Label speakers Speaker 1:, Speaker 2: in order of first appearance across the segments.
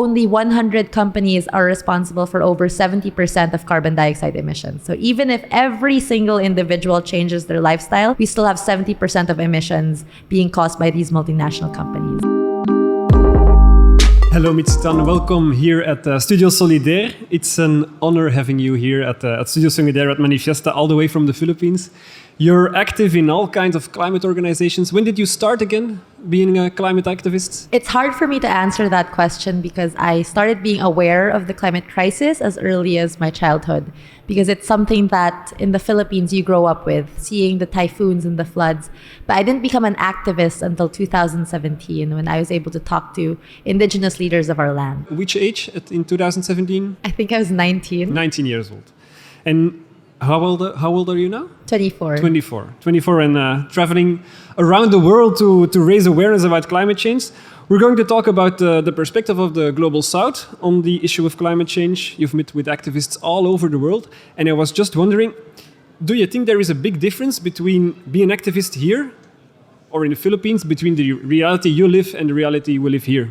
Speaker 1: only 100 companies are responsible for over 70% of carbon dioxide emissions. So even if every single individual changes their lifestyle, we still have 70% of emissions being caused by these multinational companies.
Speaker 2: Hello, Mitzi Tan. Welcome here at Studio Solidaire. It's an honor having you here at Studio Solidaire at Manifiesta, all the way from the Philippines. You're active in all kinds of climate organizations. When did you start again being a climate activist?
Speaker 1: It's hard for me to answer that question because I started being aware of the climate crisis as early as my childhood, because it's something that in the Philippines you grow up with, seeing the typhoons and the floods. But I didn't become an activist until 2017 when I was able to talk to indigenous leaders of our land.
Speaker 2: Which age in 2017?
Speaker 1: I think I was 19.
Speaker 2: 19 years old. And how old are you now?
Speaker 1: 24.
Speaker 2: 24 and traveling around the world to raise awareness about climate change. We're going to talk about the perspective of the Global South on the issue of climate change. You've met with activists all over the world. And I was just wondering, do you think there is a big difference between being an activist here or in the Philippines, between the reality you live and the reality we live here?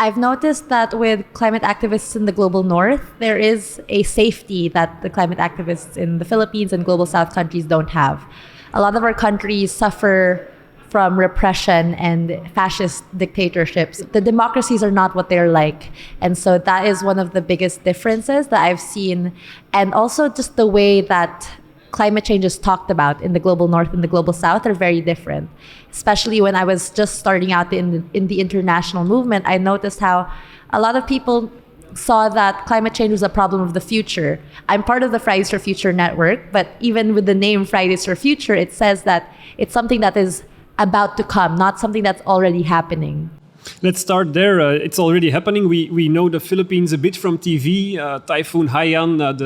Speaker 1: I've noticed that with climate activists in the global north, there is a safety that the climate activists in the Philippines and global south countries don't have. A lot of our countries suffer from repression and fascist dictatorships. The democracies are not what they're like. And so that is one of the biggest differences that I've seen. And also just the way that climate change is talked about in the global north and the global south are very different. Especially when I was just starting out in the international movement, I noticed how a lot of people saw that climate change was a problem of the future. I'm part of the Fridays for Future network, but even with the name Fridays for Future, it says that it's something that is about to come, not something that's already happening.
Speaker 2: Let's start there. It's already happening. We know the Philippines a bit from TV, Typhoon Haiyan,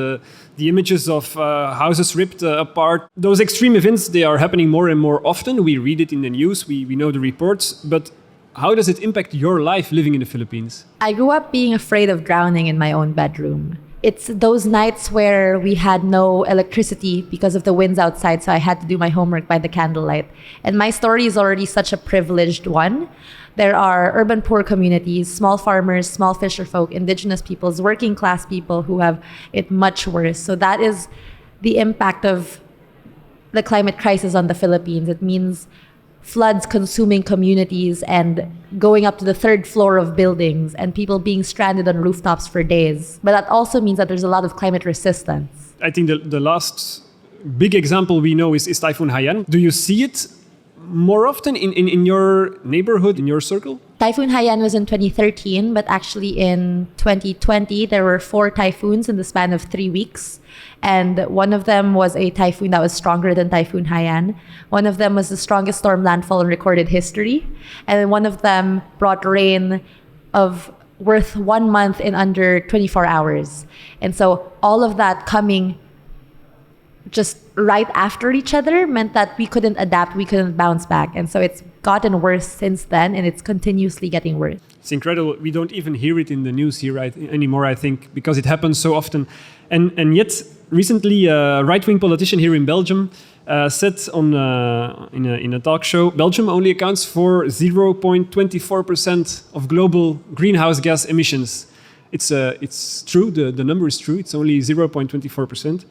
Speaker 2: the images of houses ripped apart. Those extreme events, they are happening more and more often. We read it in the news, we know the reports, but how does it impact your life living in the Philippines?
Speaker 1: I grew up being afraid of drowning in my own bedroom. It's those nights where we had no electricity because of the winds outside, so I had to do my homework by the candlelight. And my story is already such a privileged one. There are urban poor communities, small farmers, small fisher folk, indigenous peoples, working class people who have it much worse. So that is the impact of the climate crisis on the Philippines. It means floods consuming communities and going up to the third floor of buildings and people being stranded on rooftops for days. But that also means that there's a lot of climate resistance.
Speaker 2: I think the last big example we know is Typhoon Haiyan. Do you see it more often in your neighborhood, in your circle?
Speaker 1: Typhoon Haiyan was in 2013, but actually in 2020, there were 4 typhoons in the span of 3 weeks. And one of them was a typhoon that was stronger than Typhoon Haiyan. One of them was the strongest storm landfall in recorded history. And one of them brought rain of worth 1 month in under 24 hours. And so all of that coming just right after each other meant that we couldn't adapt, we couldn't bounce back. And so it's gotten worse since then, and it's continuously getting worse.
Speaker 2: It's incredible. We don't even hear it in the news here anymore, I think, because it happens so often. And yet, recently, a right-wing politician here in Belgium said in a talk show, Belgium only accounts for 0.24% of global greenhouse gas emissions. It's true, the number is true, it's only 0.24%.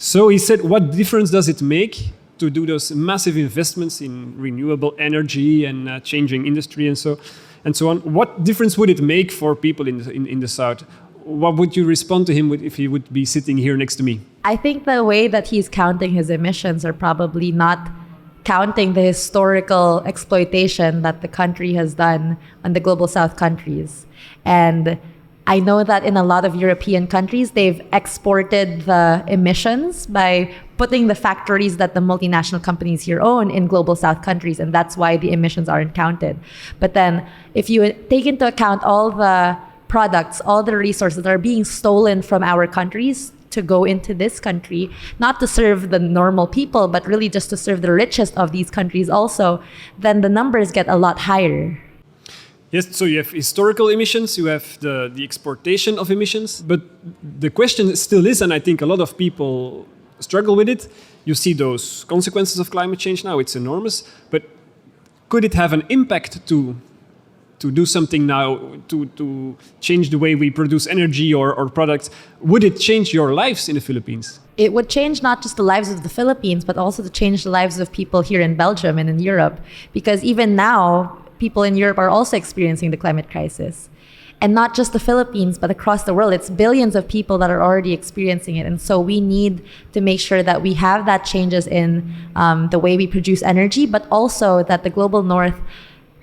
Speaker 2: So he said, what difference does it make to do those massive investments in renewable energy and changing industry and so on? What difference would it make for people in the South? What would you respond to him if he would be sitting here next to me?
Speaker 1: I think the way that he's counting his emissions are probably not counting the historical exploitation that the country has done on the global South countries. And I know that in a lot of European countries, they've exported the emissions by putting the factories that the multinational companies here own in global South countries, and that's why the emissions aren't counted. But then if you take into account all the products, all the resources that are being stolen from our countries to go into this country, not to serve the normal people, but really just to serve the richest of these countries also, then the numbers get a lot higher.
Speaker 2: Yes, so you have historical emissions, you have the exportation of emissions, but the question still is, and I think a lot of people struggle with it, you see those consequences of climate change now, it's enormous, but could it have an impact to to do something now to change the way we produce energy or products, would it change your lives in the Philippines?
Speaker 1: It would change not just the lives of the Philippines, but also to change the lives of people here in Belgium and in Europe. Because even now, people in Europe are also experiencing the climate crisis. And not just the Philippines, but across the world, it's billions of people that are already experiencing it. And so we need to make sure that we have that changes in the way we produce energy, but also that the global north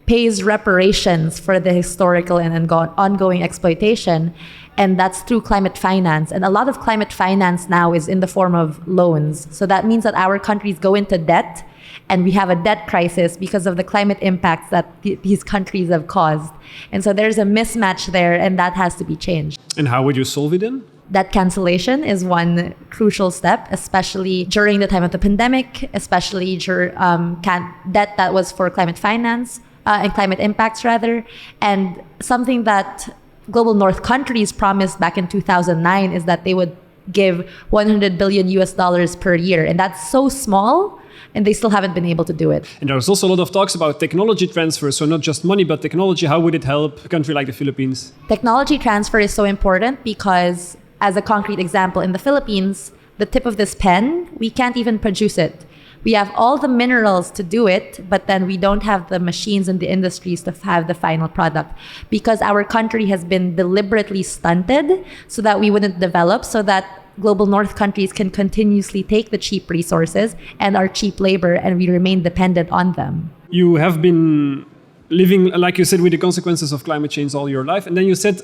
Speaker 1: pays reparations for the historical and ongoing exploitation. And that's through climate finance. And a lot of climate finance now is in the form of loans. So that means that our countries go into debt, and we have a debt crisis because of the climate impacts that these countries have caused. And so there's a mismatch there, and that has to be changed.
Speaker 2: And how would you solve it then?
Speaker 1: Debt cancellation is one crucial step, especially during the time of the pandemic, especially debt that was for climate finance and climate impacts rather. And something that global north countries promised back in 2009 is that they would give $100 billion US per year. And that's so small, and they still haven't been able to do it.
Speaker 2: And there's also a lot of talks about technology transfer. So not just money, but technology. How would it help a country like the Philippines?
Speaker 1: Technology transfer is so important because, as a concrete example, in the Philippines, the tip of this pen, we can't even produce it. We have all the minerals to do it, but then we don't have the machines and the industries to have the final product because our country has been deliberately stunted so that we wouldn't develop, so that global north countries can continuously take the cheap resources and our cheap labor, and we remain dependent on them.
Speaker 2: You have been living, like you said, with the consequences of climate change all your life. And then you said,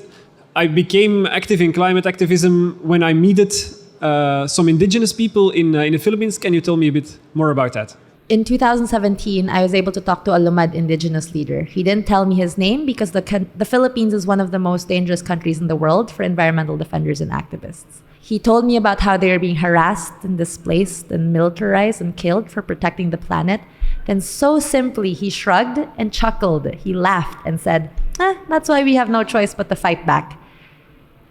Speaker 2: I became active in climate activism when I meted some indigenous people in the Philippines. Can you tell me a bit more about that?
Speaker 1: In 2017, I was able to talk to a Lumad indigenous leader. He didn't tell me his name because the Philippines is one of the most dangerous countries in the world for environmental defenders and activists. He told me about how they are being harassed and displaced and militarized and killed for protecting the planet. Then so simply, he shrugged and chuckled. He laughed and said, that's why we have no choice but to fight back.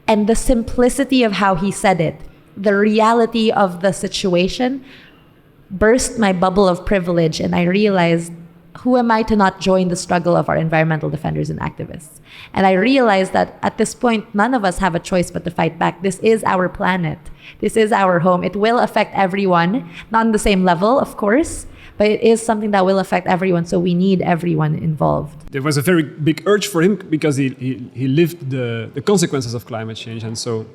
Speaker 1: And the simplicity of how he said it, the reality of the situation, burst my bubble of privilege, and I realized, who am I to not join the struggle of our environmental defenders and activists? And I realized that at this point, none of us have a choice but to fight back. This is our planet. This is our home. It will affect everyone, not on the same level, of course, but it is something that will affect everyone, so we need everyone involved.
Speaker 2: There was a very big urge for him because he lived the consequences of climate change, and so...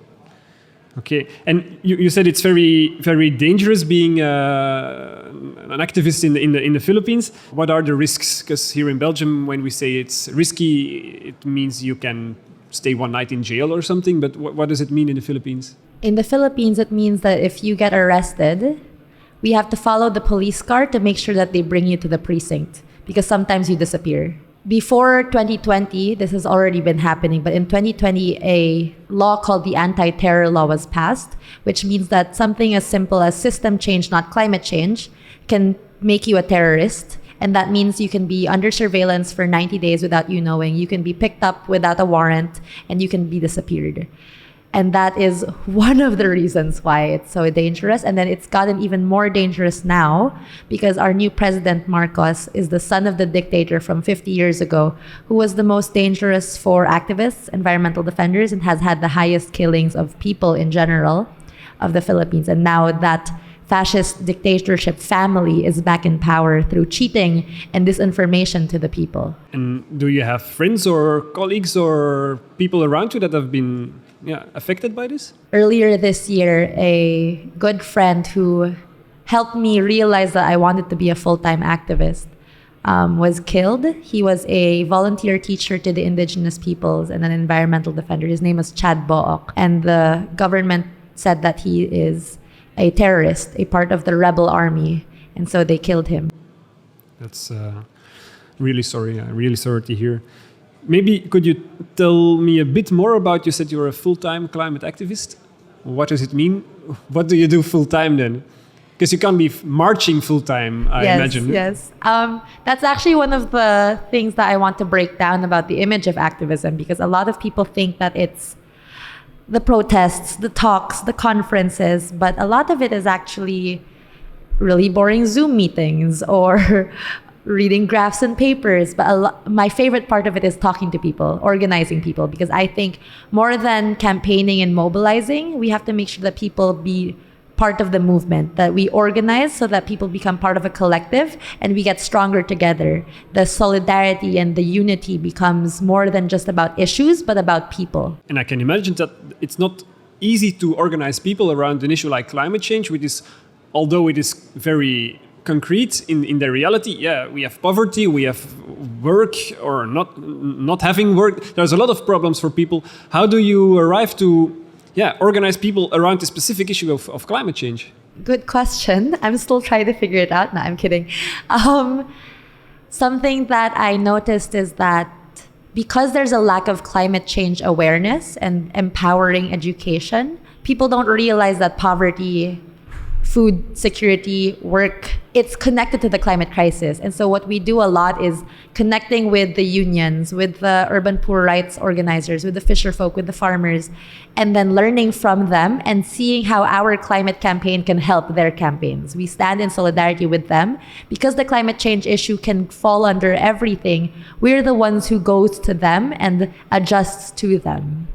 Speaker 2: Okay, and you said it's very, very dangerous being an activist in the Philippines. What are the risks? Because here in Belgium, when we say it's risky, it means you can stay one night in jail or something. But what does it mean in the Philippines?
Speaker 1: In the Philippines, it means that if you get arrested, we have to follow the police car to make sure that they bring you to the precinct, because sometimes you disappear. Before 2020, this has already been happening, but in 2020, a law called the anti-terror law was passed, which means that something as simple as system change, not climate change, can make you a terrorist. And that means you can be under surveillance for 90 days without you knowing. You can be picked up without a warrant, and you can be disappeared. And that is one of the reasons why it's so dangerous. And then it's gotten even more dangerous now because our new president, Marcos, is the son of the dictator from 50 years ago, who was the most dangerous for activists, environmental defenders, and has had the highest killings of people in general of the Philippines. And now that fascist dictatorship family is back in power through cheating and disinformation to the people.
Speaker 2: And do you have friends or colleagues or people around you that have been affected by this?
Speaker 1: Earlier this year, a good friend who helped me realize that I wanted to be a full-time activist was killed. He was a volunteer teacher to the indigenous peoples and an environmental defender. His name was Chad Book. And the government said that he is a terrorist, a part of the rebel army. And so they killed him.
Speaker 2: That's really sorry. I'm really sorry to hear. Maybe could you tell me a bit more about, you said you're a full-time climate activist. What does it mean? What do you do full-time then? Because you can't be marching full-time, I imagine.
Speaker 1: Yes. That's actually one of the things that I want to break down about the image of activism, because a lot of people think that it's the protests, the talks, the conferences, but a lot of it is actually really boring Zoom meetings or reading graphs and papers. But my favorite part of it is talking to people, organizing people, because I think more than campaigning and mobilizing, we have to make sure that people be part of the movement, that we organize so that people become part of a collective and we get stronger together. The solidarity and the unity becomes more than just about issues, but about people.
Speaker 2: And I can imagine that it's not easy to organize people around an issue like climate change, which is, although it is very concrete in the reality, we have poverty, we have work or not having work. There's a lot of problems for people. How do you arrive to organize people around the specific issue of climate change?
Speaker 1: Good question. I'm still trying to figure it out. No, I'm kidding. Something that I noticed is that because there's a lack of climate change awareness and empowering education, people don't realize that poverty, food security, work, it's connected to the climate crisis. And so what we do a lot is connecting with the unions, with the urban poor rights organizers, with the fisher folk, with the farmers, and then learning from them and seeing how our climate campaign can help their campaigns. We stand in solidarity with them because the climate change issue can fall under everything. We're the ones who goes to them and adjusts to them.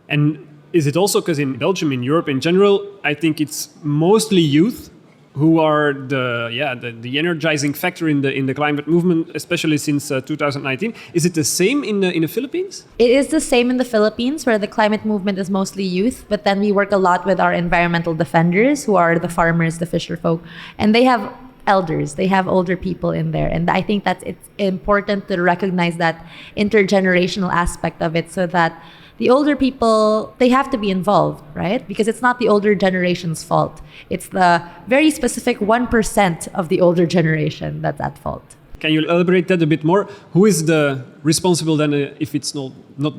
Speaker 2: And is it also because in Belgium, in Europe in general, I think it's mostly youth who are the energizing factor in the climate movement, especially since 2019. Is it the same in the Philippines?
Speaker 1: It is the same in the Philippines, where the climate movement is mostly youth, but then we work a lot with our environmental defenders, who are the farmers, the fisher folk, and they have elders, they have older people in there. And I think that it's important to recognize that intergenerational aspect of it, so that the older people, they have to be involved, right? Because it's not the older generation's fault. It's the very specific 1% of the older generation that's at fault.
Speaker 2: Can you elaborate that a bit more? Who is the responsible then if it's not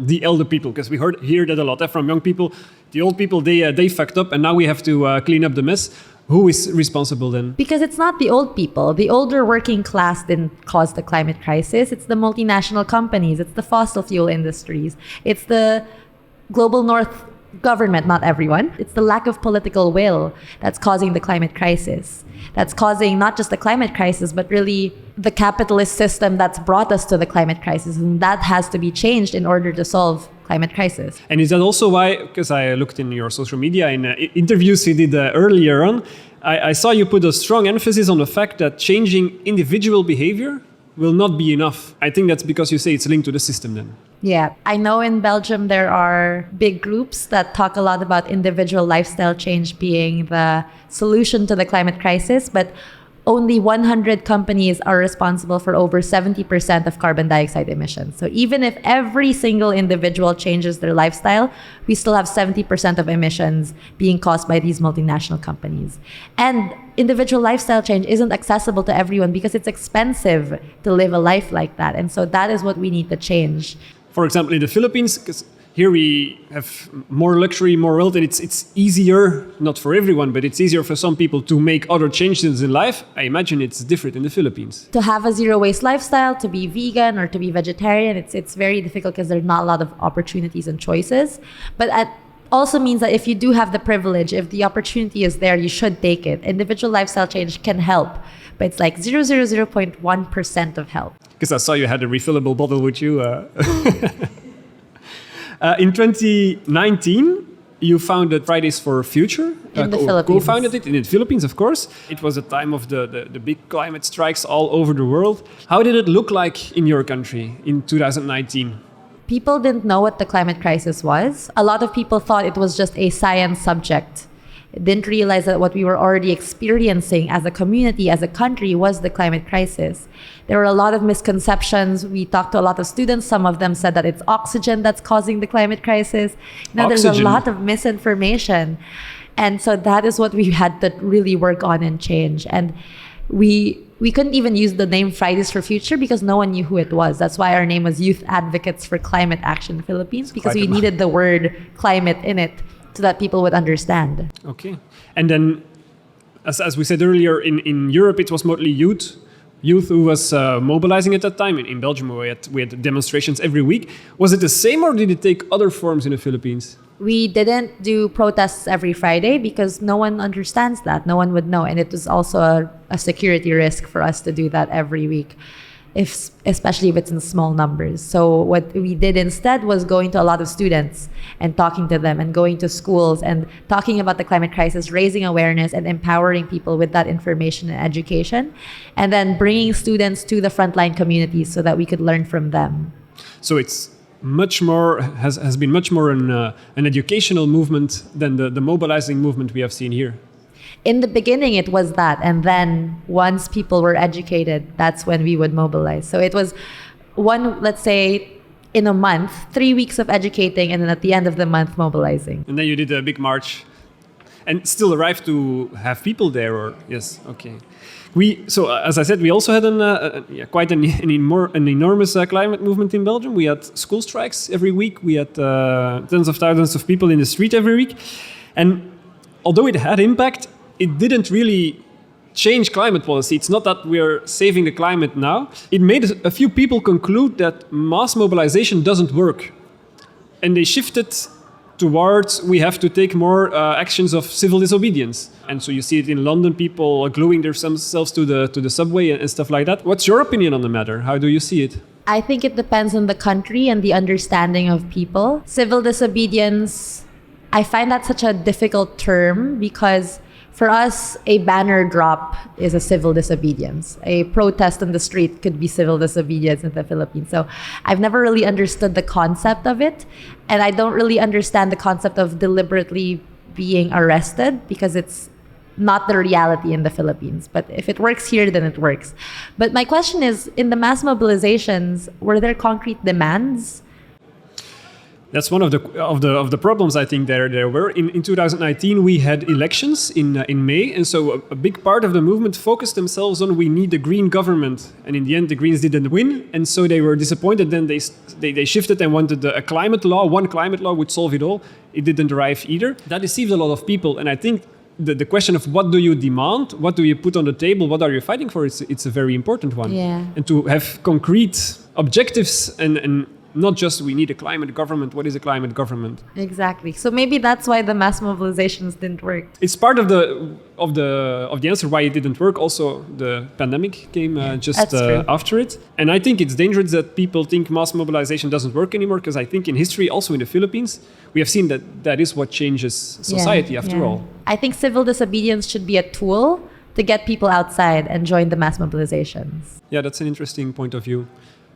Speaker 2: the elder people? Because we hear that a lot from young people. The old people, they fucked up and now we have to clean up the mess. Who is responsible then?
Speaker 1: Because it's not the old people. The older working class didn't cause the climate crisis. It's the multinational companies. It's the fossil fuel industries. It's the global north government, not everyone. It's the lack of political will that's causing the climate crisis. That's causing not just the climate crisis, but really the capitalist system that's brought us to the climate crisis. And that has to be changed in order to solve climate crisis.
Speaker 2: And is that also why, because I looked in your social media in interviews you did earlier on, I saw you put a strong emphasis on the fact that changing individual behavior will not be enough. I think that's because you say it's linked to the system then.
Speaker 1: Yeah, I know in Belgium there are big groups that talk a lot about individual lifestyle change being the solution to the climate crisis, but only 100 companies are responsible for over 70% of carbon dioxide emissions. So even if every single individual changes their lifestyle, we still have 70% of emissions being caused by these multinational companies. And individual lifestyle change isn't accessible to everyone because it's expensive to live a life like that. And so that is what we need to change.
Speaker 2: For example, in the Philippines, because here we have more luxury, more wealth, and it's easier, not for everyone, but it's easier for some people to make other changes in life. I imagine it's different in the Philippines.
Speaker 1: To have a zero waste lifestyle, to be vegan or to be vegetarian, it's very difficult because there's not a lot of opportunities and choices. But it also means that if you do have the privilege, if the opportunity is there, you should take it. Individual lifestyle change can help, but it's like 0.1% of help.
Speaker 2: Because I saw you had a refillable bottle with you. In 2019, you founded Fridays for Future.
Speaker 1: In the Philippines.
Speaker 2: Co-founded it in the Philippines, of course. It was a time of the big climate strikes all over the world. How did it look like in your country in 2019?
Speaker 1: People didn't know what the climate crisis was. A lot of people thought it was just a science subject. Didn't realize that what we were already experiencing as a community, as a country, was the climate crisis. There were a lot of misconceptions. We talked to a lot of students. Some of them said that it's oxygen that's causing the climate crisis. There's a lot of misinformation. And so that is what we had to really work on and change. And we couldn't even use the name Fridays for Future because no one knew who it was. That's why our name was Youth Advocates for Climate Action Philippines, because we needed the word climate in it so that people would understand.
Speaker 2: Okay. And then, as we said earlier, in Europe, it was mostly youth who was mobilizing at that time. In Belgium, we had demonstrations every week. Was it the same or did it take other forms in the Philippines?
Speaker 1: We didn't do protests every Friday because no one understands that. No one would know. And it was also a security risk for us to do that every week, especially if it's in small numbers. So what we did instead was going to a lot of students and talking to them and going to schools and talking about the climate crisis, raising awareness and empowering people with that information and education, and then bringing students to the frontline communities so that we could learn from them.
Speaker 2: So it's much more has been much more an educational movement than the mobilizing movement we have seen here.
Speaker 1: In the beginning, it was that. And then once people were educated, that's when we would mobilize. So it was let's say, in a month, 3 weeks of educating, and then at the end of the month, mobilizing.
Speaker 2: And then you did a big march and still arrived to have people there, or yes, okay. So as I said, we also had quite an enormous climate movement in Belgium. We had school strikes every week. We had tens of thousands of people in the street every week. And although it had impact, it didn't really change climate policy. It's not that we're saving the climate now. It made a few people conclude that mass mobilization doesn't work. And they shifted towards we have to take more actions of civil disobedience. And so you see it in London, people gluing themselves to the subway and stuff like that. What's your opinion on the matter? How do you see it?
Speaker 1: I think it depends on the country and the understanding of people. Civil disobedience, I find that such a difficult term because for us, a banner drop is a civil disobedience. A protest on the street could be civil disobedience in the Philippines. So I've never really understood the concept of it. And I don't really understand the concept of deliberately being arrested because it's not the reality in the Philippines. But if it works here, then it works. But my question is, in the mass mobilizations, were there concrete demands?
Speaker 2: That's one of the problems I think there were. In 2019 we had elections in May, and so a big part of the movement focused themselves on we need a green government, and in the end the Greens didn't win, and so they were disappointed. Then they shifted and wanted a climate law. One climate law would solve it all. It didn't arrive either. That deceived a lot of people, and I think the question of what do you demand, what do you put on the table, what are you fighting for, it's a very important one.
Speaker 1: Yeah.
Speaker 2: And to have concrete objectives and not just we need a climate government. What is a climate government?
Speaker 1: Exactly. So maybe that's why the mass mobilizations didn't work.
Speaker 2: It's part of the answer why it didn't work. Also, the pandemic came just after it, and I think it's dangerous that people think mass mobilization doesn't work anymore. Because I think in history, also in the Philippines, we have seen that is what changes society after all.
Speaker 1: I think civil disobedience should be a tool to get people outside and join the mass mobilizations.
Speaker 2: Yeah, that's an interesting point of view.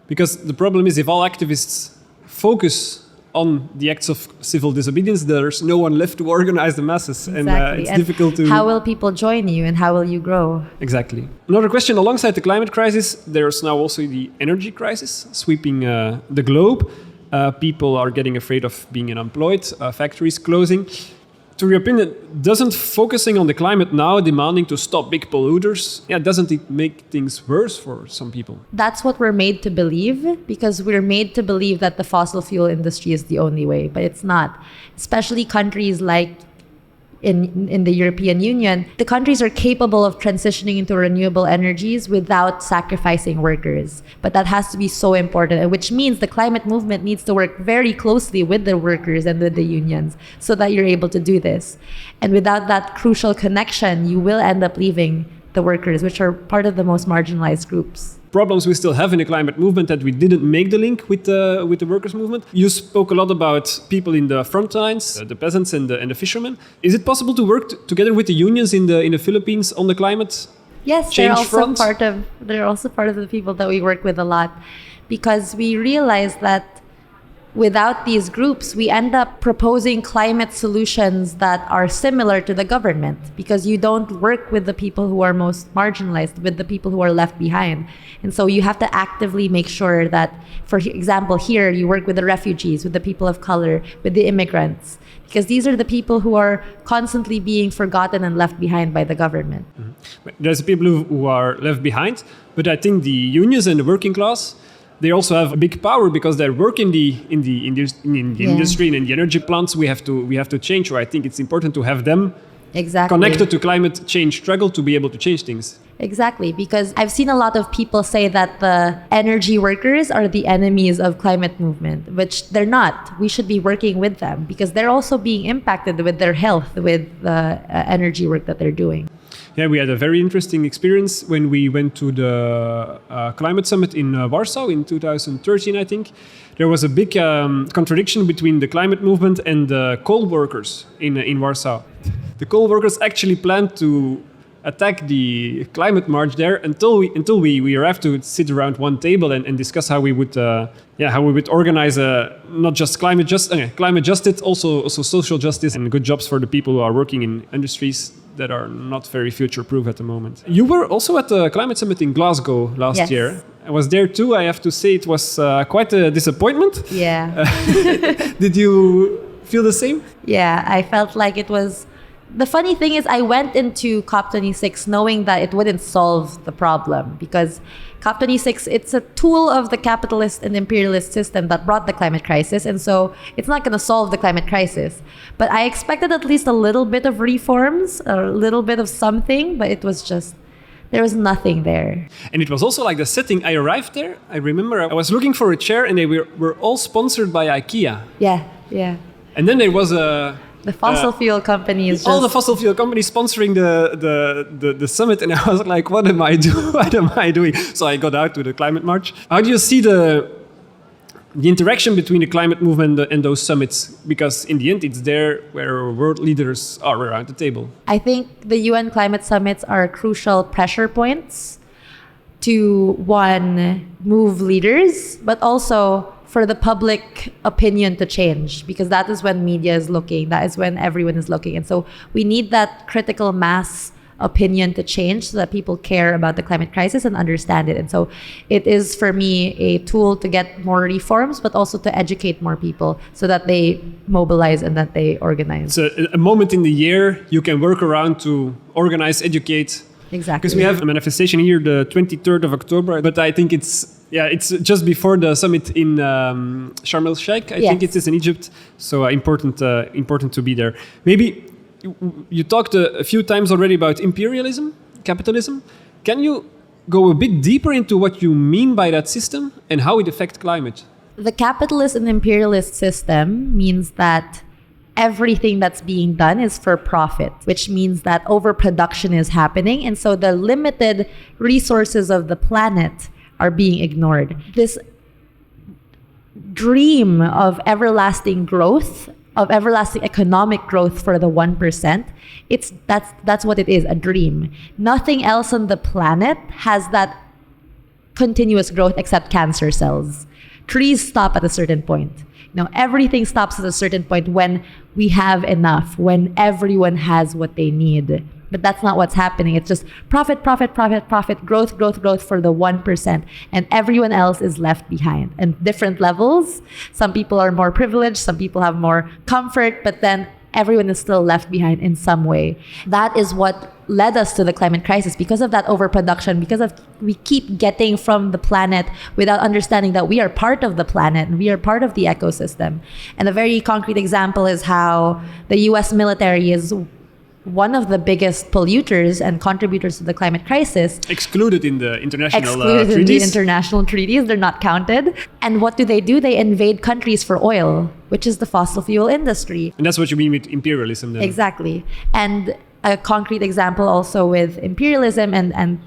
Speaker 2: Because the problem is if all activists focus on the acts of civil disobedience, there's no one left to organize the masses.
Speaker 1: Exactly.
Speaker 2: And it's difficult to...
Speaker 1: How will people join you and how will you grow?
Speaker 2: Exactly. Another question, alongside the climate crisis, there's now also the energy crisis sweeping the globe. People are getting afraid of being unemployed, factories closing. To your opinion, doesn't focusing on the climate now, demanding to stop big polluters, doesn't it make things worse for some people?
Speaker 1: That's what we're made to believe, because we're made to believe that the fossil fuel industry is the only way, but it's not. Especially countries like in the European Union, the countries are capable of transitioning into renewable energies without sacrificing workers. But that has to be so important, which means the climate movement needs to work very closely with the workers and with the unions so that you're able to do this. And without that crucial connection, you will end up leaving the workers, which are part of the most marginalized groups.
Speaker 2: Problems we still have in the climate movement that we didn't make the link with the workers' movement. You spoke a lot about people in the front lines, the peasants and the fishermen. Is it possible to work together with the unions in the Philippines on the climate
Speaker 1: Yes,
Speaker 2: they're also
Speaker 1: part of the people that we work with a lot, because we realize that without these groups, we end up proposing climate solutions that are similar to the government, because you don't work with the people who are most marginalized, with the people who are left behind. And so you have to actively make sure that, for example, here you work with the refugees, with the people of color, with the immigrants, because these are the people who are constantly being forgotten and left behind by the government.
Speaker 2: Mm-hmm. There's people who are left behind, but I think the unions and the working class, they also have a big power because they work in the industry and in the energy plants. We have to change. So I think it's important to have them
Speaker 1: Exactly.
Speaker 2: connected to climate change struggle to be able to change things.
Speaker 1: Exactly, because I've seen a lot of people say that the energy workers are the enemies of climate movement, which they're not. We should be working with them because they're also being impacted with their health, with the energy work that they're doing.
Speaker 2: Yeah, we had a very interesting experience when we went to the climate summit in Warsaw in 2013, I think. There was a big contradiction between the climate movement and the coal workers in Warsaw. The coal workers actually planned to attack the climate march there until we arrived to sit around one table and discuss how we would organize not just climate justice, also social justice and good jobs for the people who are working in industries that are not very future-proof at the moment. You were also at the climate summit in Glasgow last year. I was there too. I have to say it was quite a disappointment.
Speaker 1: Yeah.
Speaker 2: Did you feel the same?
Speaker 1: Yeah, I felt like it was... The funny thing is I went into COP26 knowing that it wouldn't solve the problem because COP26, it's a tool of the capitalist and imperialist system that brought the climate crisis. And so it's not going to solve the climate crisis. But I expected at least a little bit of reforms, a little bit of something, but it was just... There was nothing there.
Speaker 2: And it was also like the setting. I arrived there. I remember I was looking for a chair and they were all sponsored by IKEA.
Speaker 1: Yeah.
Speaker 2: And then there was a...
Speaker 1: The fossil fuel companies.
Speaker 2: All the fossil fuel companies sponsoring the summit, and I was like, "What am I doing? What am I doing?" So I got out to the climate march. How do you see the interaction between the climate movement and those summits? Because in the end, it's there where world leaders are around the table.
Speaker 1: I think the UN climate summits are crucial pressure points to, one, move leaders, but also for the public opinion to change, because that is when media is looking, that is when everyone is looking. And so we need that critical mass opinion to change so that people care about the climate crisis and understand it. And so it is, for me, a tool to get more reforms, but also to educate more people so that they mobilize and that they organize.
Speaker 2: It's a moment in the year you can work around to organize, educate.
Speaker 1: Exactly.
Speaker 2: Because we have a manifestation here, the 23rd of October, but I think it's just before the summit in Sharm el-Sheikh. I think it is in Egypt, so important to be there. Maybe you talked a few times already about imperialism, capitalism. Can you go a bit deeper into what you mean by that system and how it affects climate?
Speaker 1: The capitalist and imperialist system means that everything that's being done is for profit, which means that overproduction is happening. And so the limited resources of the planet are being ignored. This dream of everlasting growth, of everlasting economic growth for the 1%, that's what it is, a dream. Nothing else on the planet has that continuous growth except cancer cells. Trees stop at a certain point. Everything stops at a certain point when we have enough, when everyone has what they need. But that's not what's happening. It's just profit, growth for the 1%. And everyone else is left behind. And different levels. Some people are more privileged, some people have more comfort, but then everyone is still left behind in some way. That is what led us to the climate crisis, because of that overproduction, we keep getting from the planet without understanding that we are part of the planet and we are part of the ecosystem. And a very concrete example is how the US military is one of the biggest polluters and contributors to the climate crisis.
Speaker 2: Excluded in the international
Speaker 1: treaties. In the international treaties, they're not counted. And what do? They invade countries for oil, which is the fossil fuel industry.
Speaker 2: And that's what you mean with imperialism then?
Speaker 1: Exactly. And a concrete example also with imperialism and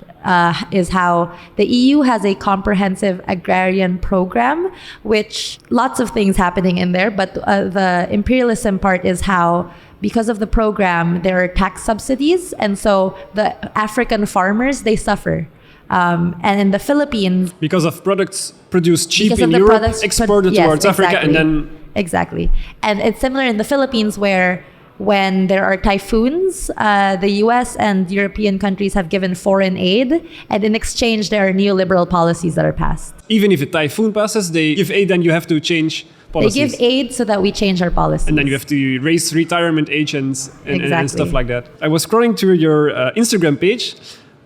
Speaker 1: is how the EU has a comprehensive agrarian program, which lots of things happening in there, but the imperialism part is how, because of the program, there are tax subsidies, and so the African farmers, they suffer. And in the Philippines,
Speaker 2: because of products produced cheap in Europe, exported towards Africa, and then...
Speaker 1: Exactly. And it's similar in the Philippines, where when there are typhoons, the US and European countries have given foreign aid, and in exchange, there are neoliberal policies that are passed.
Speaker 2: Even if a typhoon passes, they give aid, and you have to change policies.
Speaker 1: They give aid so that we change our policies.
Speaker 2: And then you have to raise retirement age and
Speaker 1: Exactly.
Speaker 2: stuff like that. I was scrolling through your Instagram page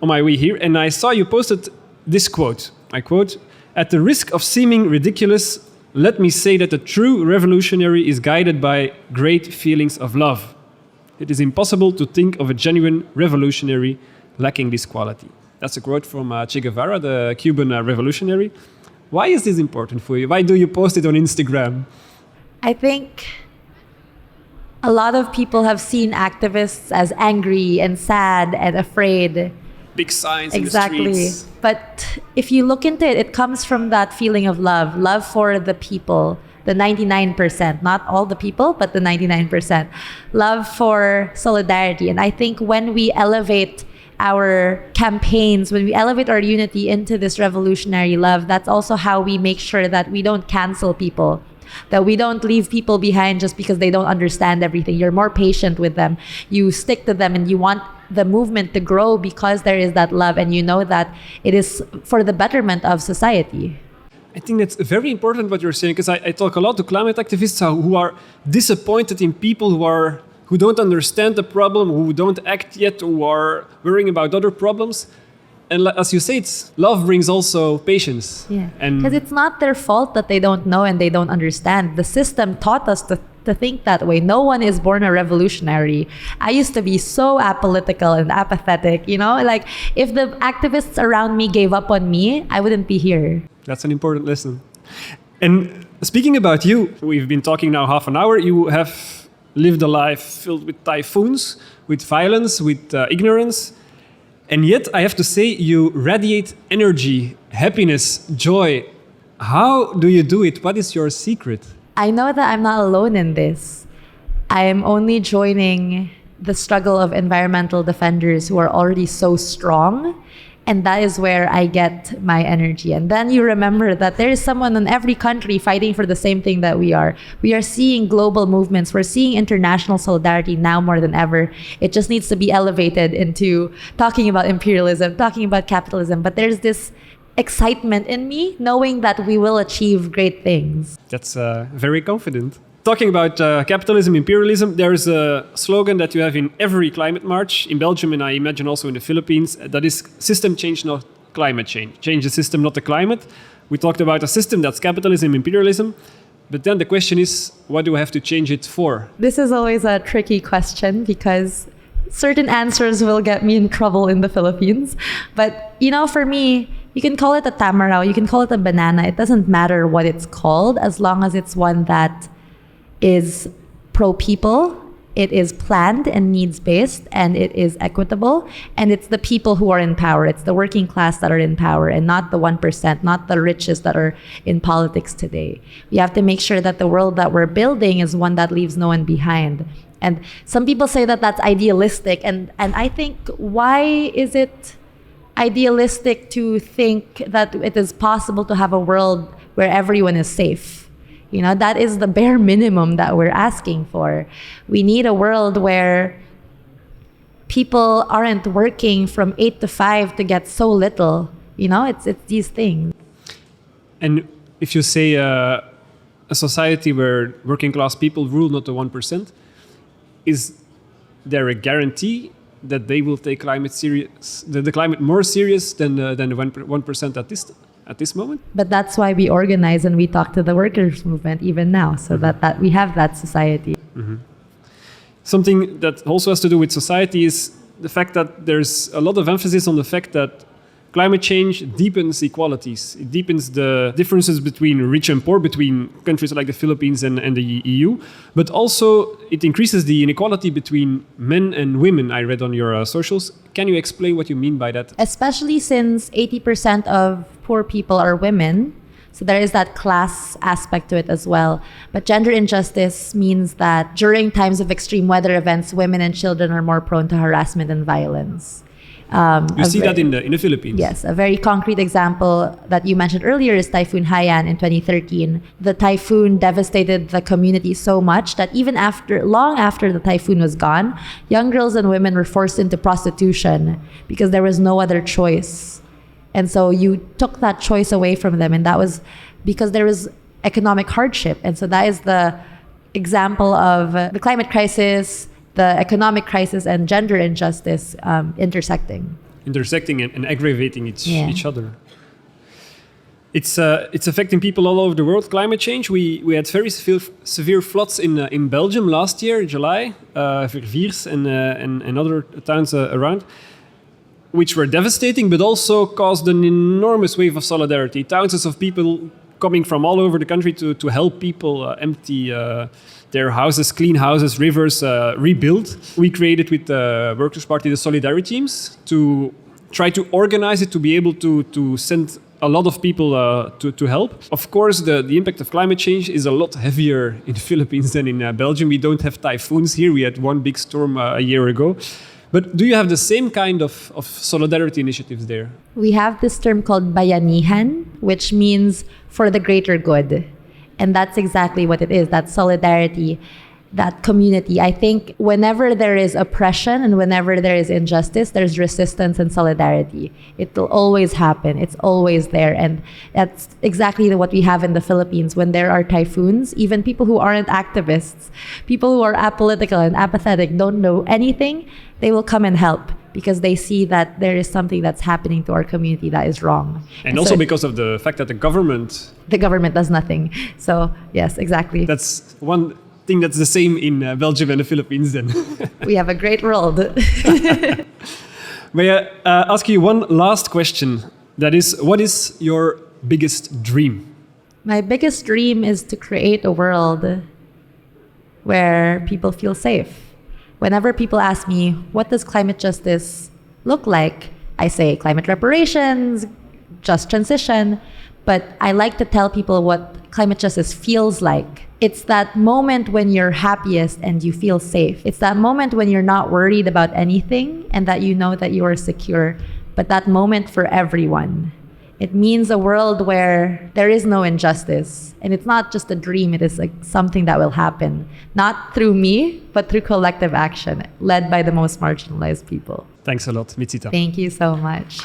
Speaker 2: on my way here, and I saw you posted this quote. I quote, "At the risk of seeming ridiculous, let me say that a true revolutionary is guided by great feelings of love." it is impossible to think of a genuine revolutionary lacking this quality. That's a quote from Che Guevara, the Cuban revolutionary. Why is this important for you? Why do you post it on Instagram?
Speaker 1: I think a lot of people have seen activists as angry and sad and afraid.
Speaker 2: Big signs
Speaker 1: Exactly.
Speaker 2: in the streets.
Speaker 1: But if you look into it, it comes from that feeling of love for the people, the 99%, not all the people, but the 99%. Love for solidarity. And I think when we elevate our campaigns, when we elevate our unity into this revolutionary love, that's also how we make sure that we don't cancel people, that we don't leave people behind just because they don't understand everything. You're more patient with them. You stick to them and you want the movement to grow because there is that love and you know that it is for the betterment of society.
Speaker 2: I think that's very important what you're saying, because I talk a lot to climate activists who are disappointed in people who don't understand the problem, who don't act yet, who are worrying about other problems. And as you say, love brings also patience.
Speaker 1: Yeah, because it's not their fault that they don't know and they don't understand. The system taught us to think that way. No one is born a revolutionary. I used to be so apolitical and apathetic, like if the activists around me gave up on me, I wouldn't be here.
Speaker 2: That's an important lesson. And speaking about you, we've been talking now half an hour. You have lived a life filled with typhoons, with violence, with ignorance. And yet, I have to say, you radiate energy, happiness, joy. How do you do it? What is your secret?
Speaker 1: I know that I'm not alone in this. I am only joining the struggle of environmental defenders who are already so strong. And that is where I get my energy. And then you remember that there is someone in every country fighting for the same thing that we are. We are seeing global movements. We're seeing international solidarity now more than ever. It just needs to be elevated into talking about imperialism, talking about capitalism. But there's this excitement in me knowing that we will achieve great things.
Speaker 2: That's very confident. Talking about capitalism, imperialism, there's a slogan that you have in every climate march in Belgium, and I imagine also in the Philippines, that is system change, not climate change. Change the system, not the climate. We talked about a system that's capitalism, imperialism, but then the question is, what do we have to change it for?
Speaker 1: This is always a tricky question because certain answers will get me in trouble in the Philippines. But, for me, you can call it a tamaraw, you can call it a banana. It doesn't matter what it's called as long as it's one that is pro-people, it is planned and needs-based, and it is equitable, and it's the people who are in power. It's the working class that are in power and not the 1%, not the richest that are in politics today. We have to make sure that the world that we're building is one that leaves no one behind. And some people say that that's idealistic, and I think, why is it idealistic to think that it is possible to have a world where everyone is safe? That is the bare minimum that we're asking for. We need a world where people aren't working from 8 to 5 to get so little. It's these things.
Speaker 2: And if you say a society where working class people rule, not the 1%, is there a guarantee that they will take climate serious, the climate more serious than the 1% at this moment?
Speaker 1: But that's why we organize and we talk to the workers' movement even now, so that we have that society.
Speaker 2: Mm-hmm. Something that also has to do with society is the fact that there's a lot of emphasis on the fact that climate change deepens equalities. It deepens the differences between rich and poor, between countries like the Philippines and the EU. But also it increases the inequality between men and women, I read on your socials. Can you explain what you mean by that?
Speaker 1: Especially since 80% of poor people are women. So there is that class aspect to it as well. But gender injustice means that during times of extreme weather events, women and children are more prone to harassment and violence.
Speaker 2: You see that in the Philippines.
Speaker 1: Yes, a very concrete example that you mentioned earlier is Typhoon Haiyan in 2013. The typhoon devastated the community so much that even long after the typhoon was gone, young girls and women were forced into prostitution because there was no other choice. And so you took that choice away from them, and that was because there was economic hardship. And so that is the example of the climate crisis, the economic crisis, and gender injustice intersecting
Speaker 2: and aggravating each other. It's affecting people all over the world. Climate change. We had very severe floods in Belgium last year, July, Verviers and other towns around, which were devastating, but also caused an enormous wave of solidarity. Thousands of people coming from all over the country to help people empty their houses, clean houses, rivers, rebuild. We created with the Workers' Party the Solidarity teams to try to organize it, to be able to send a lot of people to help. Of course, the impact of climate change is a lot heavier in the Philippines than in Belgium. We don't have typhoons here. We had one big storm a year ago. But do you have the same kind of solidarity initiatives there?
Speaker 1: We have this term called bayanihan, which means for the greater good. And that's exactly what it is, that solidarity, that community. I think whenever there is oppression and whenever there is injustice, there's resistance and solidarity. It will always happen. It's always there. And that's exactly what we have in the Philippines. When there are typhoons, even people who aren't activists, people who are apolitical and apathetic, don't know anything, they will come and help because they see that there is something that's happening to our community that is wrong.
Speaker 2: And also because of the fact that the government
Speaker 1: does nothing. So yes, exactly.
Speaker 2: That's one thing that's the same in Belgium and the Philippines then.
Speaker 1: We have a great world.
Speaker 2: May I ask you one last question? That is, what is your biggest dream?
Speaker 1: My biggest dream is to create a world where people feel safe. Whenever people ask me, what does climate justice look like? I say climate reparations, just transition. But I like to tell people what climate justice feels like. It's that moment when you're happiest and you feel safe. It's that moment when you're not worried about anything and that you know that you are secure. But that moment for everyone. It means a world where there is no injustice. And it's not just a dream, it is like something that will happen. Not through me, but through collective action, led by the most marginalized people.
Speaker 2: Thanks a lot, Mitzi Tan.
Speaker 1: Thank you so much.